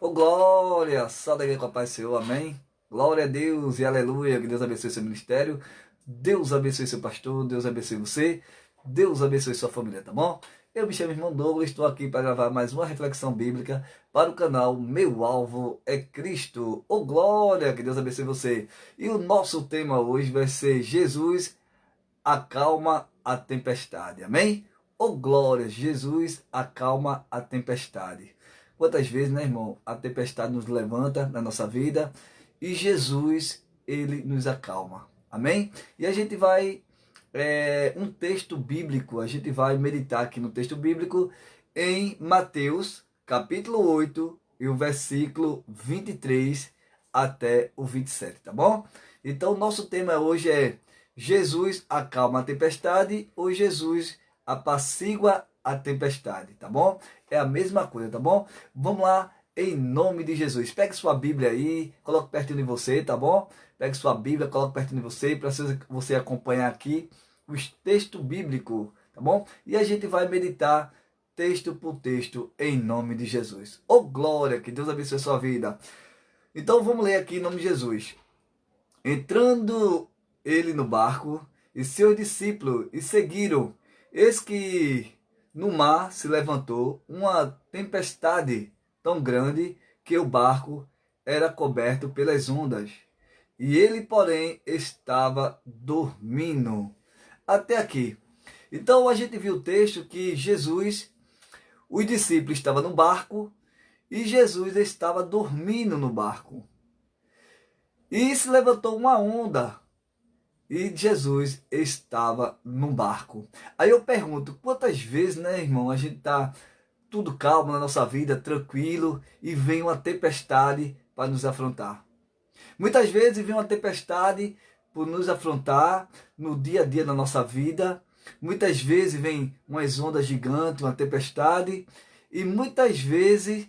Ô glória, salve aqui com a paz do Senhor, amém? Glória a Deus e aleluia, que Deus abençoe seu ministério, Deus abençoe seu pastor, Deus abençoe você, Deus abençoe sua família, tá bom? Eu me chamo irmão Douglas, estou aqui para gravar mais uma reflexão bíblica para o canal Meu Alvo é Cristo. Ô glória, que Deus abençoe você. E o nosso tema hoje vai ser Jesus acalma a tempestade, amém? Ô glória, Jesus acalma a tempestade. Quantas vezes, né, irmão, a tempestade nos levanta na nossa vida e Jesus, ele nos acalma, amém? E a gente vai, um texto bíblico, a gente vai meditar aqui no texto bíblico em Mateus, capítulo 8, e o versículo 23 até o 27, tá bom? Então, o nosso tema hoje é Jesus acalma a tempestade ou Jesus apacigua a tempestade, tá bom? É a mesma coisa, tá bom? Vamos lá, em nome de Jesus. Pegue sua Bíblia aí, coloque pertinho de você, tá bom? Pegue sua Bíblia, coloque pertinho de você, para você acompanhar aqui os textos bíblicos, tá bom? E a gente vai meditar texto por texto em nome de Jesus. Oh glória, que Deus abençoe a sua vida. Então vamos ler aqui em nome de Jesus. Entrando ele no barco e seus discípulos e seguiram. Eis que no mar se levantou uma tempestade tão grande que o barco era coberto pelas ondas. E ele, porém, estava dormindo. Até aqui. Então a gente viu o texto que Jesus, os discípulos estavam no barco e Jesus estava dormindo no barco. E se levantou uma onda e Jesus estava no barco. Aí eu pergunto, quantas vezes, né, irmão, a gente tá tudo calmo na nossa vida, tranquilo, e vem uma tempestade para nos afrontar. Muitas vezes vem uma tempestade por nos afrontar no dia a dia da nossa vida. Muitas vezes vem umas ondas gigantes, uma tempestade, e muitas vezes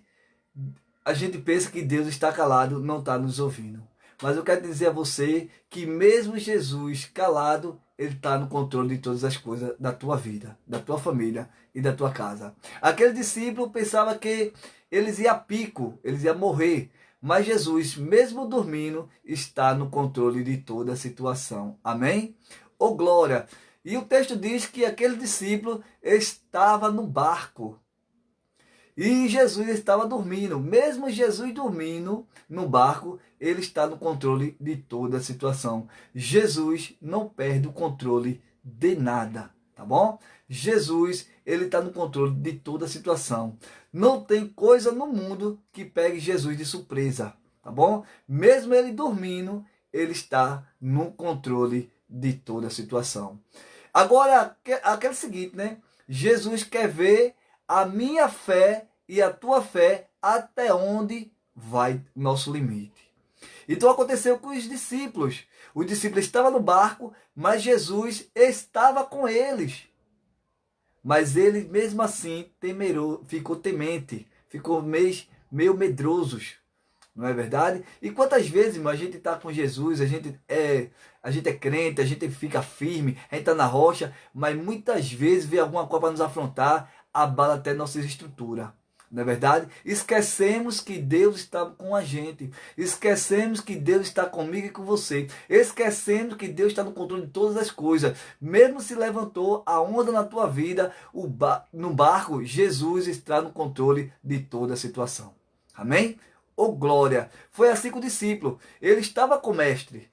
a gente pensa que Deus está calado, não está nos ouvindo. Mas eu quero dizer a você que mesmo Jesus calado, ele está no controle de todas as coisas da tua vida, da tua família e da tua casa. Aquele discípulo pensava que eles iam a pico, eles iam morrer. Mas Jesus, mesmo dormindo, está no controle de toda a situação. Amém? Ô glória! E o texto diz que aquele discípulo estava no barco. E Jesus estava dormindo. Mesmo Jesus dormindo no barco, ele está no controle de toda a situação. Jesus não perde o controle de nada, tá bom? Jesus, ele está no controle de toda a situação. Não tem coisa no mundo que pegue Jesus de surpresa, tá bom? Mesmo ele dormindo, ele está no controle de toda a situação. Agora, aquele seguinte, né? Jesus quer ver a minha fé e a tua fé até onde vai nosso limite. Então aconteceu com os discípulos. Os discípulos estavam no barco, mas Jesus estava com eles. Mas eles mesmo assim ficou temente, ficou meio medrosos. Não é verdade? E quantas vezes, irmão, a gente está com Jesus, a gente é crente, a gente fica firme, a gente está na rocha, mas muitas vezes vê alguma coisa para nos afrontar, abala até nossa estrutura. Não é verdade? Esquecemos que Deus está com a gente. Esquecemos que Deus está comigo e com você. Esquecemos que Deus está no controle de todas as coisas. Mesmo se levantou a onda na tua vida, no barco, Jesus está no controle de toda a situação. Amém? Oh glória! Foi assim com o discípulo. Ele estava com o mestre.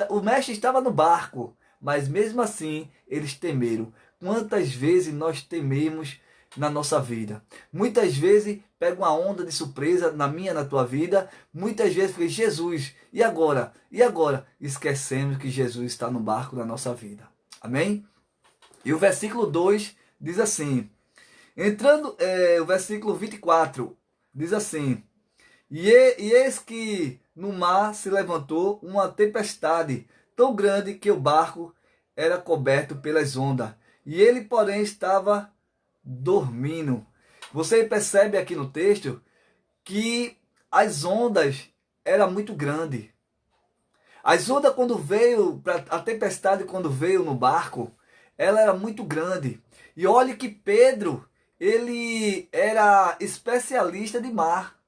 O mestre estava no barco. Mas mesmo assim, eles temeram. Quantas vezes nós tememos na nossa vida? Muitas vezes pega uma onda de surpresa na minha, na tua vida. Muitas vezes foi Jesus. E agora? E agora? Esquecemos que Jesus está no barco da nossa vida. Amém? E o versículo 2 diz assim. O versículo 24 diz assim. E eis que no mar se levantou uma tempestade tão grande que o barco era coberto pelas ondas. E ele, porém, estava dormindo. Você percebe aqui no texto que as ondas eram muito grandes. As ondas quando veio, a tempestade quando veio no barco, ela era muito grande. E olhe que Pedro, ele era especialista de mar.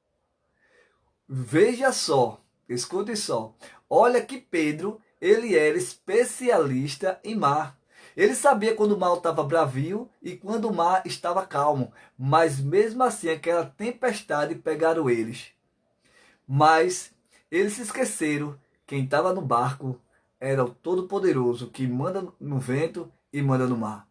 Veja só, escute só. Olha que Pedro, ele era especialista em mar. Ele sabia quando o mar estava bravio e quando o mar estava calmo. Mas mesmo assim, aquela tempestade pegaram eles. Mas eles se esqueceram. Quem estava no barco era o Todo-Poderoso, que manda no vento e manda no mar.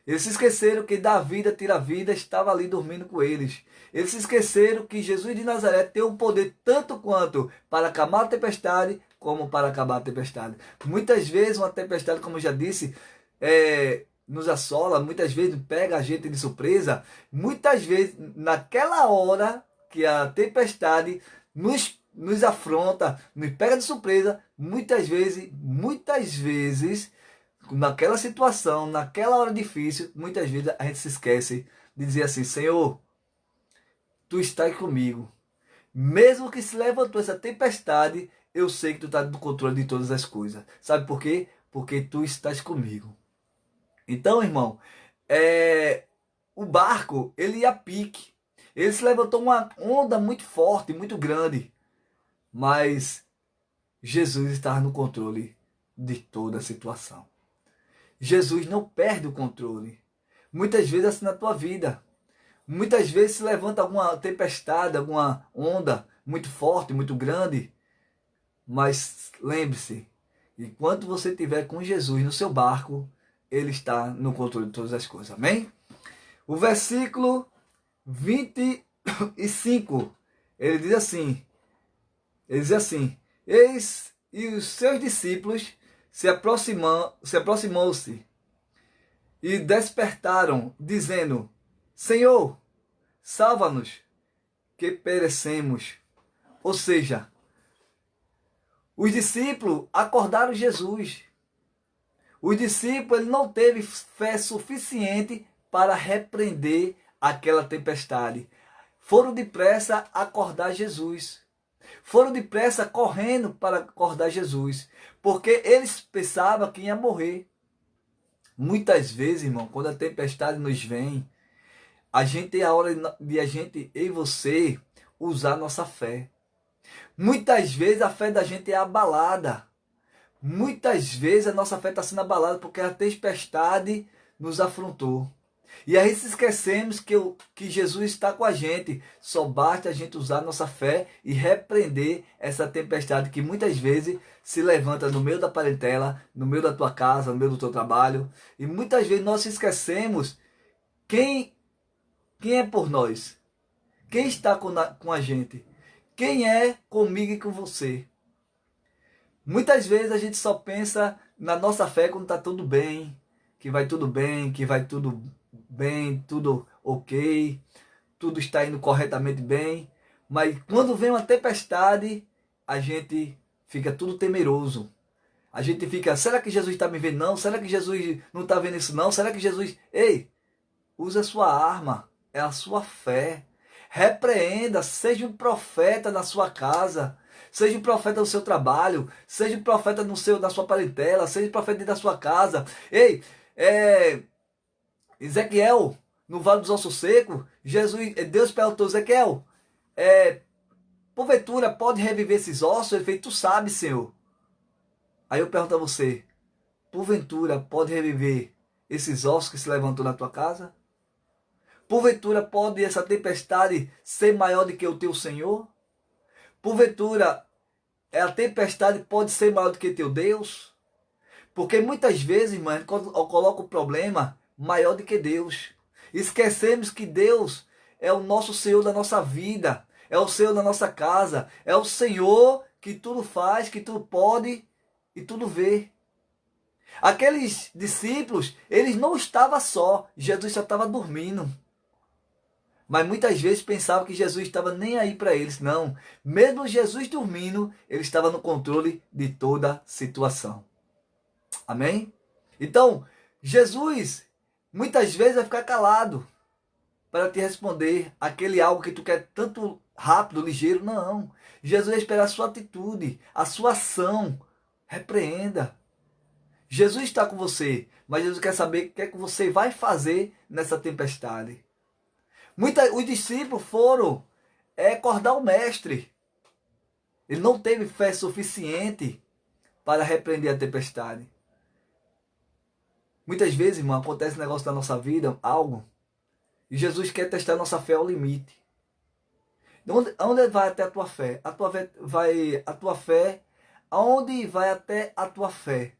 Eles se esqueceram que da vida tira a vida, estava ali dormindo com eles. Eles se esqueceram que Jesus de Nazaré tem um poder tanto quanto para acalmar a tempestade, como para acabar a tempestade. Muitas vezes uma tempestade, como eu já disse, nos assola, muitas vezes pega a gente de surpresa. Muitas vezes, naquela hora que a tempestade nos afronta, nos pega de surpresa, muitas vezes naquela situação, naquela hora difícil, muitas vezes a gente se esquece de dizer assim: Senhor, tu estás comigo. Mesmo que se levantou essa tempestade, eu sei que tu estás no controle de todas as coisas. Sabe por quê? Porque tu estás comigo. Então, irmão, o barco, ele ia a pique. Ele se levantou uma onda muito forte, muito grande. Mas Jesus estava no controle de toda a situação. Jesus não perde o controle. Muitas vezes assim na tua vida. Muitas vezes se levanta alguma tempestade, alguma onda muito forte, muito grande. Mas lembre-se, enquanto você estiver com Jesus no seu barco, Ele está no controle de todas as coisas. Amém? O versículo 25, ele diz assim, eis e os seus discípulos se aproximou-se e despertaram, dizendo: Senhor, salva-nos, que perecemos. Ou seja, os discípulos acordaram Jesus. Os discípulos ele não teve fé suficiente para repreender aquela tempestade. Foram depressa acordar Jesus. Foram depressa correndo para acordar Jesus. Porque eles pensavam que ia morrer. Muitas vezes, irmão, quando a tempestade nos vem, a gente tem a hora de a gente, eu e você, usar nossa fé. Muitas vezes a fé da gente é abalada. Muitas vezes a nossa fé está sendo abalada porque a tempestade nos afrontou. E aí se esquecemos que Jesus está com a gente. Só basta a gente usar nossa fé e repreender essa tempestade que muitas vezes se levanta no meio da parentela, no meio da tua casa, no meio do teu trabalho. E muitas vezes nós se esquecemos quem é por nós. Quem está com a gente. Quem é comigo e com você. Muitas vezes a gente só pensa na nossa fé quando está tudo bem, que vai tudo bem, tudo ok, tudo está indo corretamente bem. Mas quando vem uma tempestade, a gente fica tudo temeroso. A gente fica, será que Jesus está me vendo? Não. Será que Jesus não está vendo isso? Não. Será que Jesus... Ei, use a sua arma, é a sua fé. Repreenda, seja um profeta na sua casa. Seja um profeta no seu trabalho, seja um profeta na sua parentela, seja um profeta dentro da sua casa. Ei, Ezequiel, no Vale dos Ossos Secos, Deus perguntou a Ezequiel, porventura pode reviver esses ossos? Ele fez, tu sabe, Senhor. Aí eu pergunto a você, porventura pode reviver esses ossos que se levantou na tua casa? Porventura pode essa tempestade ser maior do que o teu Senhor? Porventura a tempestade pode ser maior do que teu Deus? Porque muitas vezes, irmão, quando coloca o problema maior do que Deus. Esquecemos que Deus é o nosso Senhor da nossa vida, é o Senhor da nossa casa, é o Senhor que tudo faz, que tudo pode e tudo vê. Aqueles discípulos, eles não estavam só, Jesus só estava dormindo. Mas muitas vezes pensavam que Jesus estava nem aí para eles. Não. Mesmo Jesus dormindo, ele estava no controle de toda a situação. Amém? Então, Jesus muitas vezes vai ficar calado para te responder aquele algo que tu quer tanto rápido, ligeiro. Não. Jesus vai esperar a sua atitude, a sua ação. Repreenda. Jesus está com você, mas Jesus quer saber o que é que você vai fazer nessa tempestade. Os discípulos foram acordar o mestre. Ele não teve fé suficiente para repreender a tempestade. Muitas vezes, irmão, acontece um negócio na nossa vida, algo, e Jesus quer testar nossa fé ao limite. Onde vai até a tua fé? Aonde vai até a tua fé?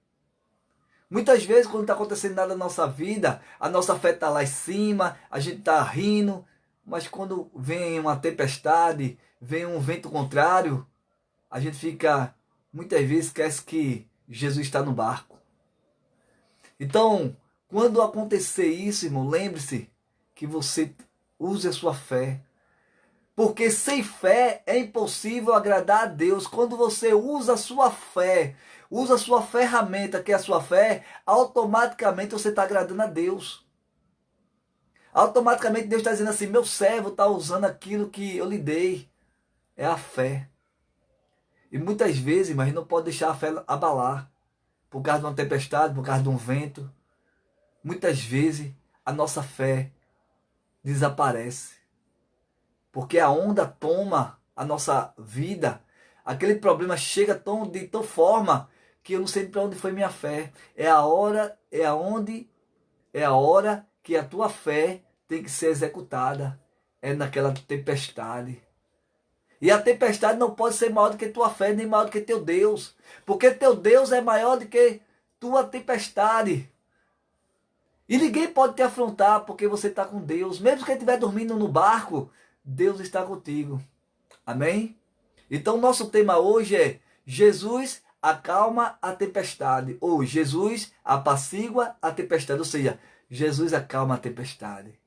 Muitas vezes, quando não está acontecendo nada na nossa vida, a nossa fé está lá em cima, a gente está rindo, mas quando vem uma tempestade, vem um vento contrário, a gente fica, muitas vezes, esquece que Jesus está no barco. Então, quando acontecer isso, irmão, lembre-se que você use a sua fé. Porque sem fé é impossível agradar a Deus. Quando você usa a sua fé, usa a sua ferramenta, que é a sua fé, automaticamente você está agradando a Deus. Automaticamente Deus está dizendo assim, meu servo está usando aquilo que eu lhe dei. É a fé. E muitas vezes, mas não pode deixar a fé abalar. Por causa de uma tempestade, por causa de um vento. Muitas vezes a nossa fé desaparece. Porque a onda toma a nossa vida. Aquele problema chega de tal forma que eu não sei para onde foi minha fé. É a hora que a tua fé tem que ser executada. É naquela tempestade. E a tempestade não pode ser maior do que tua fé, nem maior do que teu Deus. Porque teu Deus é maior do que tua tempestade. E ninguém pode te afrontar porque você está com Deus. Mesmo que estiver dormindo no barco, Deus está contigo. Amém? Então nosso tema hoje é Jesus acalma a tempestade. Ou Jesus apacigua a tempestade. Ou seja, Jesus acalma a tempestade.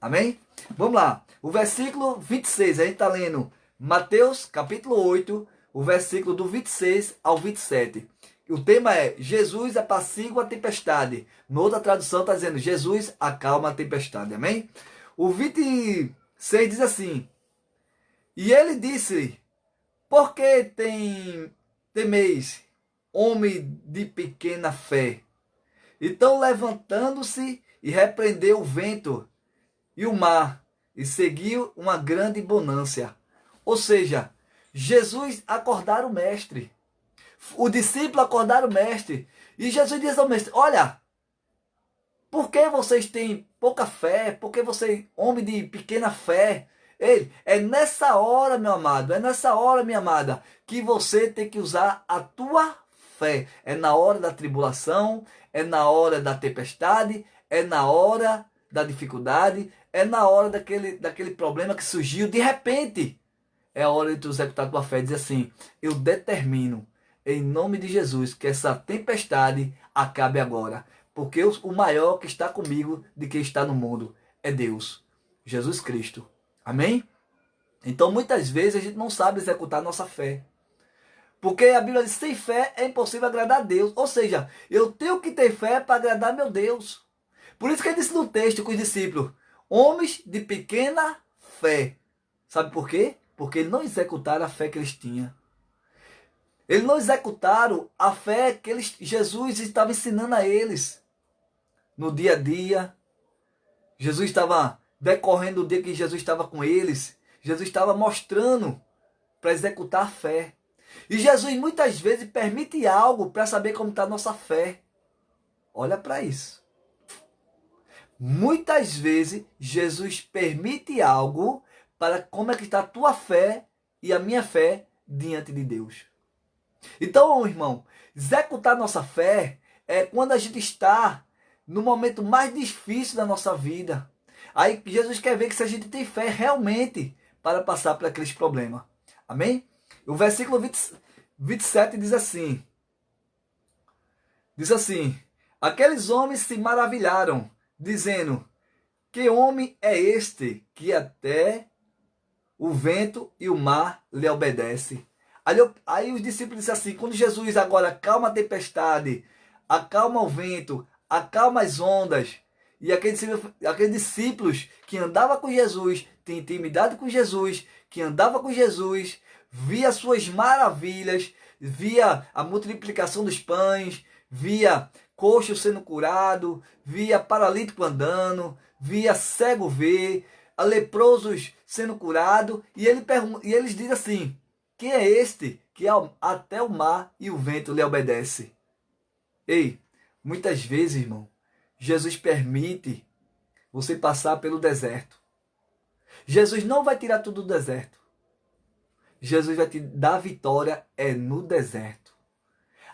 Amém? Vamos lá. O versículo 26. A gente está lendo Mateus capítulo 8. O versículo do 26 ao 27. O tema é Jesus apacigua a tempestade. Na outra tradução está dizendo Jesus acalma a tempestade. Amém? O 26 diz assim: E ele disse: Por que temeis, homem de pequena fé? Então levantando-se e repreendeu o vento e o mar, e seguiu uma grande bonança. Ou seja, Jesus acordara o mestre. O discípulo acordara o mestre. E Jesus diz ao mestre: Olha, por que vocês têm pouca fé? Por que vocês, homem de pequena fé? Ele, é nessa hora, meu amado, é nessa hora, minha amada, que você tem que usar a tua fé. É na hora da tribulação, é na hora da tempestade, é na hora da dificuldade, é na hora daquele problema que surgiu de repente. É a hora de tu executar a tua fé e dizer assim: eu determino, em nome de Jesus, que essa tempestade acabe agora. Porque o maior que está comigo de quem está no mundo é Deus, Jesus Cristo. Amém? Então muitas vezes a gente não sabe executar a nossa fé. Porque a Bíblia diz: sem fé é impossível agradar a Deus. Ou seja, eu tenho que ter fé para agradar meu Deus. Por isso que ele disse no texto com os discípulos: homens de pequena fé. Sabe por quê? Porque não executaram a fé que eles tinham. Eles não executaram a fé que Jesus estava ensinando a eles. No dia a dia, Jesus estava decorrendo o dia que Jesus estava com eles. Jesus estava mostrando para executar a fé. E Jesus muitas vezes permite algo para saber como está a nossa fé. Olha para isso. Muitas vezes Jesus permite algo para como é que está a tua fé e a minha fé diante de Deus. Então, irmão, executar nossa fé é quando a gente está no momento mais difícil da nossa vida. Aí Jesus quer ver que se a gente tem fé realmente para passar por aqueles problemas. Amém? O versículo 27 diz assim. Diz assim: aqueles homens se maravilharam, dizendo: que homem é este que até o vento e o mar lhe obedecem? Aí os discípulos disseram assim: quando Jesus agora acalma a tempestade, acalma o vento, acalma as ondas, e aqueles discípulos que andavam com Jesus, tinham intimidade com Jesus, que andava com Jesus, via suas maravilhas, via a multiplicação dos pães, via coxo sendo curado, via paralítico andando, via cego ver, leprosos sendo curado, e eles dizem assim: Quem é este que até o mar e o vento lhe obedece? Ei, muitas vezes, irmão, Jesus permite você passar pelo deserto. Jesus não vai tirar tudo do deserto. Jesus vai te dar vitória no deserto.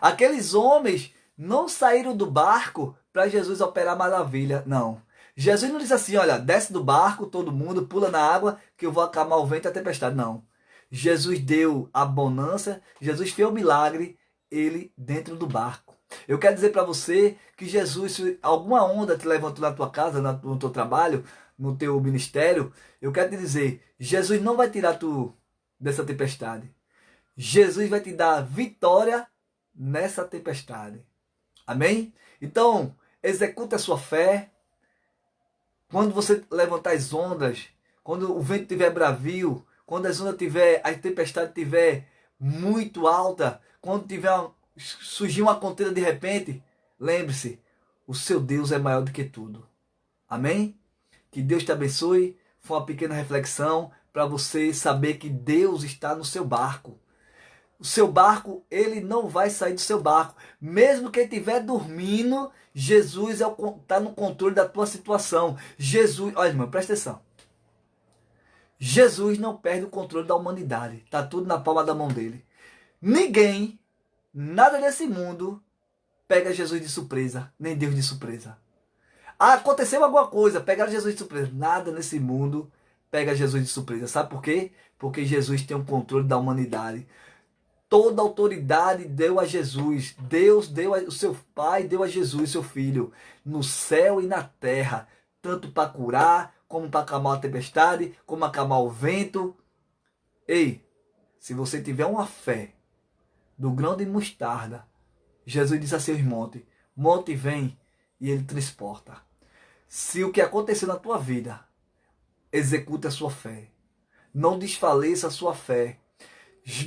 Aqueles homens não saíram do barco para Jesus operar maravilha, não. Jesus não disse assim, olha, desce do barco, todo mundo, pula na água, que eu vou acalmar o vento e a tempestade. Não. Jesus deu a bonança, Jesus fez o milagre, ele dentro do barco. Eu quero dizer para você que Jesus, se alguma onda te levantou na tua casa, no teu trabalho, no teu ministério, eu quero te dizer, Jesus não vai tirar tu dessa tempestade. Jesus vai te dar vitória nessa tempestade. Amém? Então, executa a sua fé. Quando você levantar as ondas, quando o vento estiver bravio, quando as ondas tiver, a tempestade estiver muito alta, quando surgir uma contenda de repente, lembre-se, o seu Deus é maior do que tudo. Amém? Que Deus te abençoe. Foi uma pequena reflexão para você saber que Deus está no seu barco. O seu barco, ele não vai sair do seu barco. Mesmo que ele estiver dormindo, Jesus está no controle da tua situação. Jesus, olha irmão, presta atenção. Jesus não perde o controle da humanidade. Está tudo na palma da mão dele. Ninguém, nada nesse mundo, pega Jesus de surpresa, nem Deus de surpresa. Aconteceu alguma coisa, pegaram Jesus de surpresa. Nada nesse mundo pega Jesus de surpresa. Sabe por quê? Porque Jesus tem o controle da humanidade. Toda a autoridade deu a Jesus. Deus deu, o seu Pai deu a Jesus, seu Filho, no céu e na terra, tanto para curar, como para acalmar a tempestade, como acalmar o vento. Ei, se você tiver uma fé do grão de mostarda, Jesus disse a seus montes, monte vem, e ele transporta. Se o que aconteceu na tua vida, execute a sua fé. Não desfaleça a sua fé.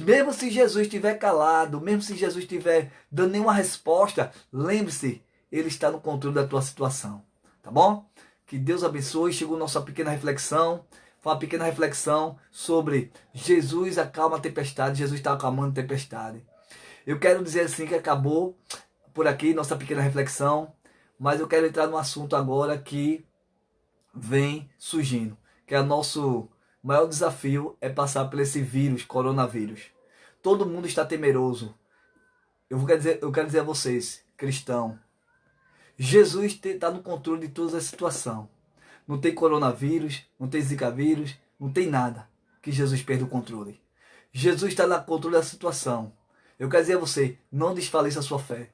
Mesmo se Jesus estiver calado, mesmo se Jesus estiver dando nenhuma resposta, lembre-se, ele está no controle da tua situação. Tá bom? Que Deus abençoe. Chegou a nossa pequena reflexão. Foi uma pequena reflexão sobre Jesus acalma a tempestade. Jesus está acalmando a tempestade. Eu quero dizer assim que acabou por aqui nossa pequena reflexão. Mas eu quero entrar num assunto agora que vem surgindo. Que é o nosso maior desafio é passar por esse vírus, coronavírus. Todo mundo está temeroso. Eu quero dizer a vocês, cristão, Jesus está no controle de toda a situação. Não tem coronavírus, não tem zika vírus, não tem nada que Jesus perde o controle. Jesus está no controle da situação. Eu quero dizer a você, não desfaleça a sua fé.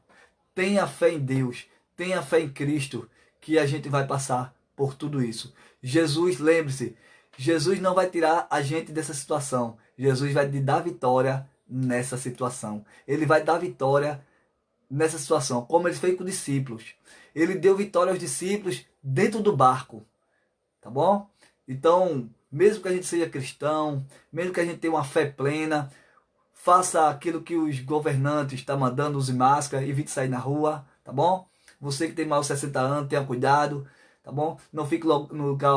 Tenha fé em Deus, tenha fé em Cristo, que a gente vai passar por tudo isso. Jesus, lembre-se, Jesus não vai tirar a gente dessa situação. Jesus vai te dar vitória nessa situação. Ele vai dar vitória nessa situação, como ele fez com os discípulos. Ele deu vitória aos discípulos dentro do barco. Tá bom? Então, mesmo que a gente seja cristão, mesmo que a gente tenha uma fé plena, faça aquilo que os governantes estão mandando, use máscara, evite sair na rua, tá bom? Você que tem mais de 60 anos, tenha cuidado, tá bom? Não fique no lugar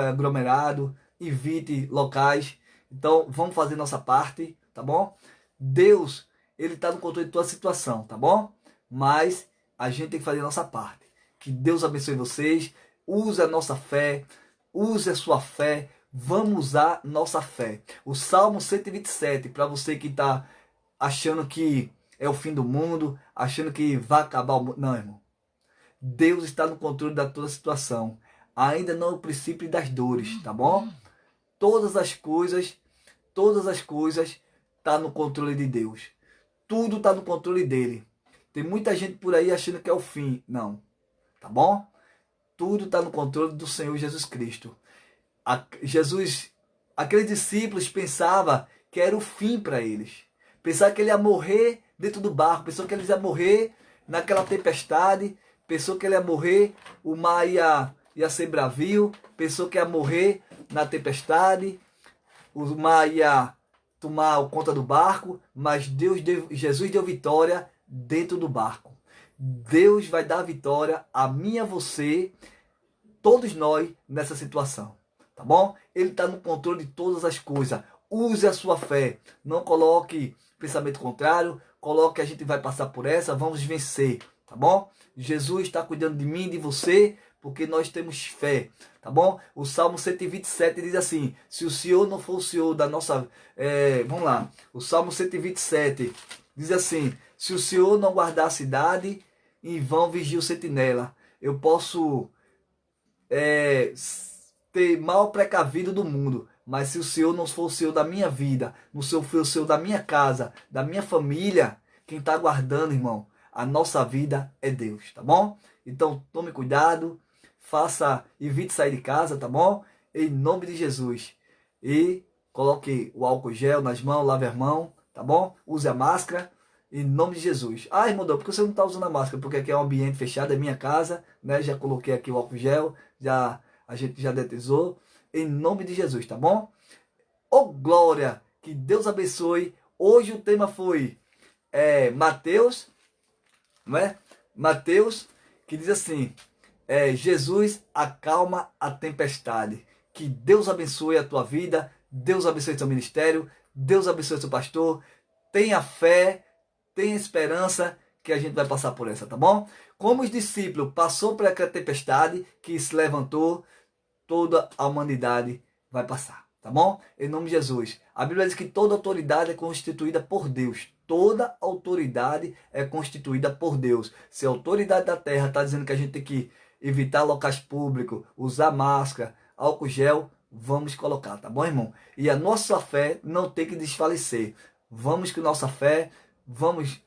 aglomerado, evite locais. Então, vamos fazer nossa parte, tá bom? Deus, ele está no controle de toda a situação, tá bom? Mas a gente tem que fazer a nossa parte. Que Deus abençoe vocês. Use a nossa fé, use a sua fé. Vamos usar nossa fé. O Salmo 127, para você que está achando que é o fim do mundo, achando que vai acabar o mundo. Não, irmão. Deus está no controle da toda a situação. Ainda não é o princípio das dores, tá bom? Todas as coisas tá no controle de Deus. Tudo está no controle dele. Tem muita gente por aí achando que é o fim. Não. Tá bom? Tudo está no controle do Senhor Jesus Cristo. Aqueles discípulos pensavam que era o fim para eles. Pensavam que ele ia morrer dentro do barco. Pensavam que eles iam morrer naquela tempestade. Pensou que ele ia morrer, o mar ia ser bravio. Pensou que ia morrer na tempestade. O mar ia tomar conta do barco. Mas Jesus deu vitória dentro do barco. Deus vai dar vitória a mim e a você, todos nós, nessa situação. Tá bom? Ele está no controle de todas as coisas. use a sua fé. Não coloque pensamento contrário. Coloque que a gente vai passar por essa, vamos vencer, tá bom? Jesus está cuidando de mim e de você, porque nós temos fé, tá bom? O Salmo 127 diz assim, se o Senhor não for o Senhor da nossa... vamos lá, o Salmo 127 diz assim, se o Senhor não guardar a cidade, em vão vigia o sentinela. Eu posso ter mal precavido do mundo, mas se o Senhor não for o Senhor da minha vida, não for o Senhor da minha casa, da minha família, quem está guardando, irmão, a nossa vida é Deus, tá bom? Então tome cuidado, evite sair de casa, tá bom? Em nome de Jesus. E coloque o álcool gel nas mãos, lave as mãos, tá bom? Use a máscara, em nome de Jesus. Ah, irmão, por que você não está usando a máscara? Porque aqui é um ambiente fechado, é minha casa, né? Já coloquei aqui o álcool gel, a gente já detetizou. Em nome de Jesus, tá bom? Ô glória, que Deus abençoe. Hoje o tema foi Mateus, não é? Mateus, que diz assim, Jesus acalma a tempestade. Que Deus abençoe a tua vida, Deus abençoe teu ministério, Deus abençoe teu pastor. Tenha fé, tenha esperança que a gente vai passar por essa, tá bom? Como os discípulos passou por aquela tempestade que se levantou, toda a humanidade vai passar, tá bom? Em nome de Jesus. A Bíblia diz que toda autoridade é constituída por Deus. Toda autoridade é constituída por Deus. Se a autoridade da terra está dizendo que a gente tem que evitar locais públicos, usar máscara, álcool gel, vamos colocar, tá bom, irmão? E a nossa fé não tem que desfalecer. Vamos com nossa fé, vamos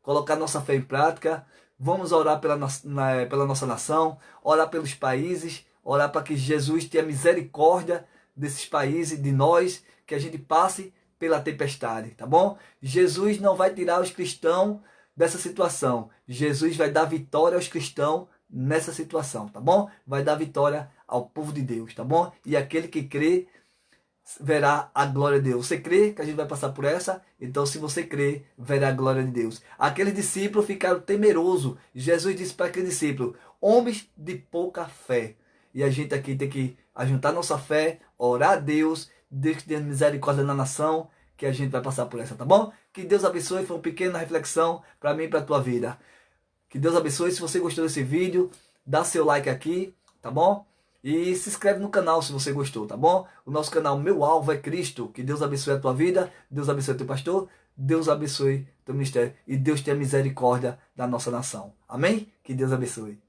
colocar nossa fé em prática, vamos orar pela nossa nação, orar pelos países, orar para que Jesus tenha misericórdia desses países, de nós, que a gente passe pela tempestade, tá bom? Jesus não vai tirar os cristãos dessa situação. Jesus vai dar vitória aos cristãos nessa situação, tá bom? Vai dar vitória ao povo de Deus, tá bom? E aquele que crê verá a glória de Deus. Você crê que a gente vai passar por essa? Então, se você crê, verá a glória de Deus. Aqueles discípulos ficaram temerosos. Jesus disse para aqueles discípulos, homens de pouca fé. E a gente aqui tem que ajuntar nossa fé, orar a Deus, Deus que tenha misericórdia na nação, que a gente vai passar por essa, tá bom? Que Deus abençoe, foi uma pequena reflexão para mim e para a tua vida. Que Deus abençoe, se você gostou desse vídeo, dá seu like aqui, tá bom? E se inscreve no canal se você gostou, tá bom? O nosso canal Meu Alvo é Cristo. Que Deus abençoe a tua vida, Deus abençoe teu pastor, Deus abençoe teu ministério e Deus tenha misericórdia da nossa nação. Amém? Que Deus abençoe.